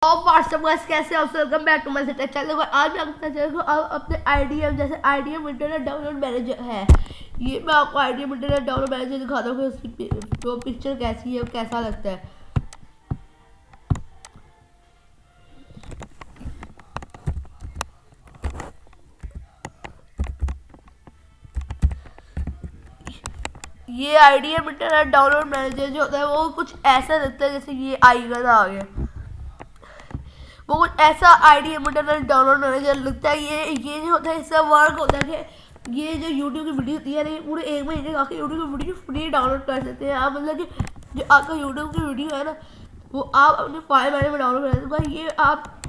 और WhatsApp guys, कैसे हो? Welcome back to my channel. आज मैं आपको चैनल को अपने आईडीएम जैसे आईडीएम इंटरनेट डाउनलोड मैनेजर है। ये मैं आपको आईडीएम इंटरनेट डाउनलोड मैनेजर दिखाता हूँ कि उसकी जो पिक्चर कैसी है, कैसा लगता है। ये आईडीएम इंटरनेट डाउनलोड मैनेजर जो होता है वो कुछ ऐसा लगता है जैसे ये आइकन आ गया। वो कुछ ऐसा आईडीएम इंटरनेट डाउनलोड मैनेजर लगता है। ये जो होता है इसका वर्क होता है कि ये जो यूट्यूब की वीडियो होती है पूरे एक महीने का यूट्यूब की वीडियो फ्री डाउनलोड कर सकते हैं आप। मतलब कि जो आपका यूट्यूब की वीडियो है ना, वो आप अपने फाइल में डाउनलोड कर सकते हैं। ये आप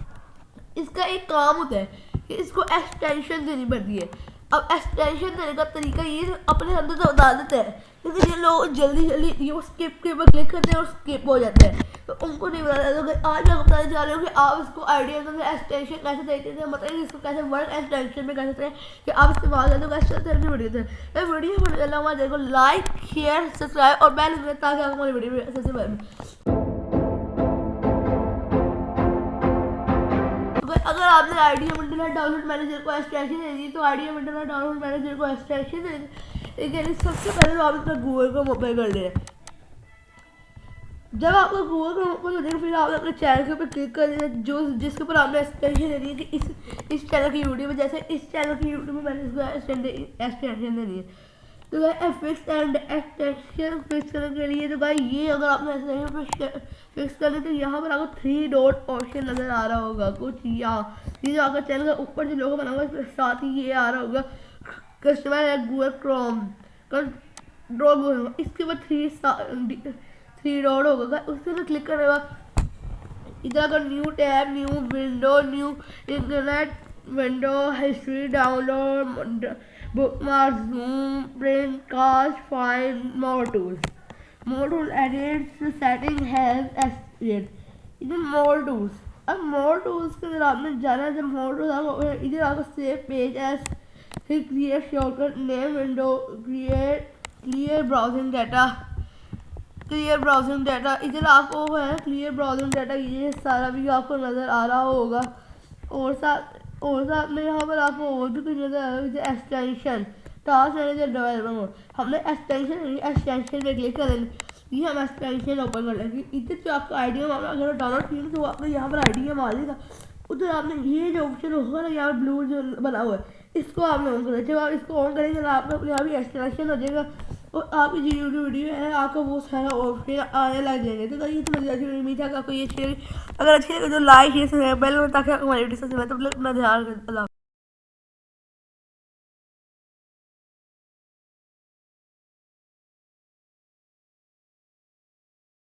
इसका एक काम होता है कि इसको एक्सटेंशन देनी पड़ती है। अब एक्सटेंशन देने का तरीका ये अपने अंदर तो बता देते हैं, लेकिन ये लोग जल्दी ये स्किप के ऊपर क्लिक करते हैं और स्किप हो जाते हैं, तो उनको नहीं बताया। तो आज मैं बताने जा रही हूँ कि आप इसको आइडिया में एक्सटेंशन कैसे देते हैं, मतलब इसको कैसे वर्क एक्सटेंशन में कर सकते हैं कि आप इस्तेमाल करते हो। कैसे चलते हैं वीडियो से वीडियो बनाना हमारे को लाइक शेयर सब्सक्राइब और बेल आइकन ताकि आपको हमारी वीडियो सबसे पहले। अगर आपने आईडीएम इंटरनेट डाउनलोड मैनेजर को एक्सटेंशन दे दी तो आईडीएम इंटरनेट डाउनलोड मैनेजर को एक्सटेंशन दे दी, लेकिन सबसे पहले तो आप अपना गूगल को ओपन कर लें। जब आपका गूगल को ओपन हो जाएगा फिर आप अपने चैनल के ऊपर क्लिक कर देना जो जिसके ऊपर आपने एक्सटेंशन देनी है कि इस चैनल की यूट्यूब में, जैसे इस चैनल की यूट्यूब में मैंने इसको एक्सटेंशन देनी है। तो भाई फिक्स एंड एक्सटेंशन फिक्स करने के लिए तो भाई ये अगर आपने एक्सटेंशन फिक्स करने तो यहाँ पर आपको 3 डॉट ऑप्शन नज़र आ रहा होगा कुछ, या ये जो आपका चैनल का ऊपर जो लोगो बना होगा साथ ही ये आ रहा होगा कस्टमर है गूगल क्रोम ड्रॉ। इसके बाद 3 डॉट होगा, उसके बाद क्लिक करने के बाद इधर का new tab, new window, new internet window, history, download, bookmarks, zoom, print, cast, find, more tools. More tool edits, setting, help, experience. इधर more tools. अब more tools के अंदर आपने जाना है। जब more tools आपको इधर आपको save page as, फिर create shortcut, name window, clear browsing data, clear browsing data. इधर आपको है क्लियर ब्राउजिंग डाटा, ये सारा भी आपको नज़र आ रहा होगा। और साथ में यहाँ पर आपको और भी कुछ नज़र आ रहा है, extension, task manager, developer mode. हमने एक्सटेंशन में क्लिक करेंगे, ये हम एक्सटेंशन ओपन कर लेंगे। इधर जो आपका आइडिया अगर डाउनलोड किया तो आपको यहाँ पर आइडिया आ जाएगा। उधर आपने ये जो ऑप्शन होगा ना यहाँ ब्लू जो बना हुआ है, इसको आपने ऑन करना। जब आप इसको ऑन करेंगे तो आपका अपने यहाँ भी एक्सटेंशन हो जाएगा और आपकी जो यूट्यूब वीडियो है आपका वो सारा ऑप्शन आने लग जाएंगे। तो ये तो मेरी उम्मीद है कि आपको ये शेयर अगर अच्छी लगे तो लाइक शेयर बेल ताकि आपको हमारी वीडियो सबसे पहले अपना ध्यान रखें।